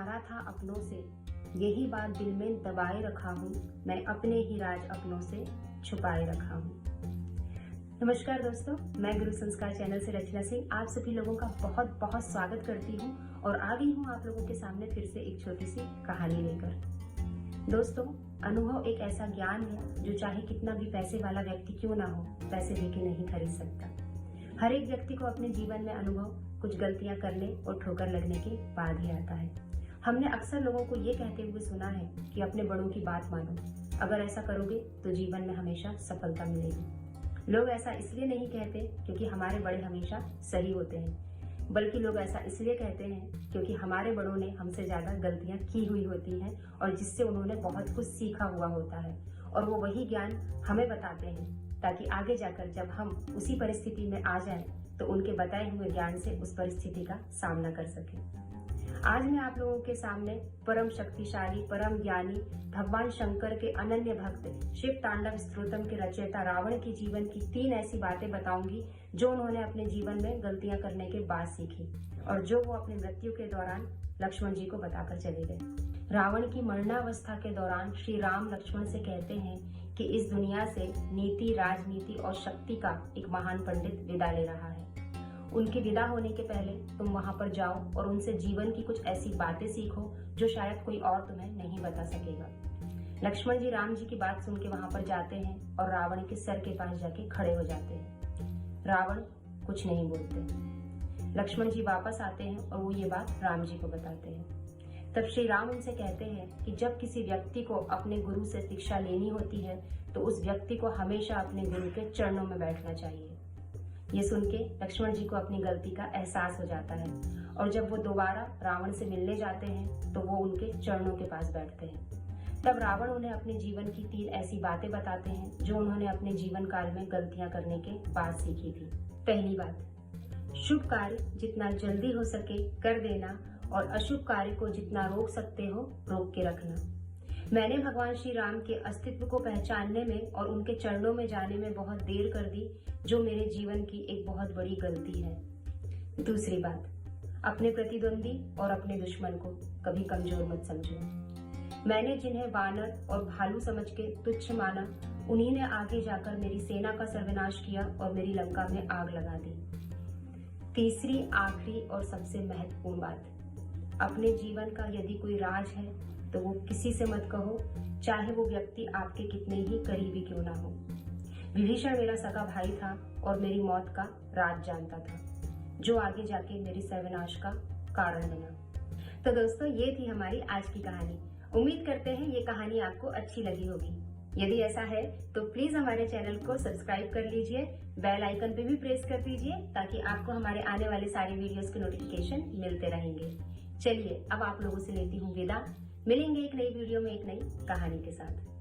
मारा था अपनों से, यही बात दिल में दबाए रखा हूँ, मैं अपने ही राज अपनों से छुपाए रखा हूँ। नमस्कार दोस्तों, मैं गुरु संस्कार चैनल से रचना सिंह आप सभी लोगों का बहुत बहुत स्वागत करती हूँ और आ गई हूँ आप लोगों के सामने फिर से एक छोटी सी कहानी लेकर। दोस्तों, अनुभव एक ऐसा ज्ञान है जो चाहे कितना भी पैसे वाला व्यक्ति क्यों ना हो, पैसे देके नहीं खरीद सकता। हर एक व्यक्ति को अपने जीवन में अनुभव कुछ गलतियां करने और ठोकर लगने के बाद ही आता है। हमने अक्सर लोगों को ये कहते हुए सुना है कि अपने बड़ों की बात मानो, अगर ऐसा करोगे तो जीवन में हमेशा सफलता मिलेगी। लोग ऐसा इसलिए नहीं कहते क्योंकि हमारे बड़े हमेशा सही होते हैं, बल्कि लोग ऐसा इसलिए कहते हैं क्योंकि हमारे बड़ों ने हमसे ज्यादा गलतियां की हुई होती हैं और जिससे उन्होंने बहुत कुछ सीखा हुआ होता है और वो वही ज्ञान हमें बताते हैं ताकि आगे जाकर जब हम उसी परिस्थिति में आ जाएं तो उनके बताए हुए ज्ञान से उस परिस्थिति का सामना कर सकें। आज मैं आप लोगों के सामने परम शक्तिशाली, परम ज्ञानी भगवान शंकर के अनन्य भक्त शिव तांडव स्तोत्रम के रचयिता रावण की जीवन की 3 ऐसी बातें बताऊंगी जो उन्होंने अपने जीवन में गलतियां करने के बाद सीखी और जो वो अपनी मृत्यु के दौरान लक्ष्मण जी को बताकर चले गए। रावण की मरणावस्था के दौरान श्री राम लक्ष्मण से कहते हैं कि इस दुनिया से नीति, राजनीति और शक्ति का एक महान पंडित विदा ले रहा है। उनके विदा होने के पहले तुम वहां पर जाओ और उनसे जीवन की कुछ ऐसी बातें सीखो जो शायद कोई और तुम्हें नहीं बता सकेगा। लक्ष्मण जी राम जी की बात सुन के वहां पर जाते हैं और रावण के सर के पास जाके खड़े हो जाते हैं। रावण कुछ नहीं बोलते। लक्ष्मण जी वापस आते हैं और वो ये बात राम जी को बताते हैं। तब श्री राम उनसे कहते हैं कि जब किसी व्यक्ति को अपने गुरु से शिक्षा लेनी होती है तो उस व्यक्ति को हमेशा अपने गुरु के चरणों में बैठना चाहिए। ये सुन के लक्ष्मण जी को अपनी गलती का एहसास हो जाता है और जब वो दोबारा रावण से मिलने जाते हैं तो वो उनके चरणों के पास बैठते हैं। तब रावण उन्हें अपने जीवन की 3 ऐसी बातें बताते हैं जो उन्होंने अपने जीवन काल में गलतियां करने के बाद सीखी थी। पहली बात, शुभ कार्य जितना जल्दी हो सके कर देना और अशुभ कार्य को जितना रोक सकते हो रोक के रखना। मैंने भगवान श्री राम के अस्तित्व को पहचानने में और उनके चरणों में जाने में बहुत देर कर दी, जो मेरे जीवन की एक बहुत बड़ी गलती है। दूसरी बात, अपने प्रतिद्वंदी और अपने दुश्मन को कभी कमजोर मत समझो। मैंने जिन्हें वानर और भालू समझ के तुच्छ माना, उन्हीं ने आगे जाकर मेरी सेना का सर्वनाश किया और मेरी लंका में आग लगा दी। तीसरी, आखिरी और सबसे महत्वपूर्ण बात, अपने जीवन का यदि कोई राज है तो वो किसी से मत कहो, चाहे वो व्यक्ति आपके कितने ही करीबी क्यों ना हो। विभीषण मेरा सगा भाई था और मेरी मौत का राज जानता था, जो आगे जाके मेरी सर्वनाश का कारण बना। तो दोस्तों, ये थी हमारी आज की कहानी। उम्मीद करते हैं ये कहानी आपको अच्छी लगी होगी। यदि ऐसा है तो प्लीज हमारे चैनल को सब्सक्राइब कर लीजिए, बेल आइकन पे भी प्रेस कर दीजिए ताकि आपको हमारे आने वाले सारे वीडियोस के नोटिफिकेशन मिलते रहेंगे। चलिए अब आप लोगों से लेती हूँ विदा। मिलेंगे एक नई वीडियो में एक नई कहानी के साथ।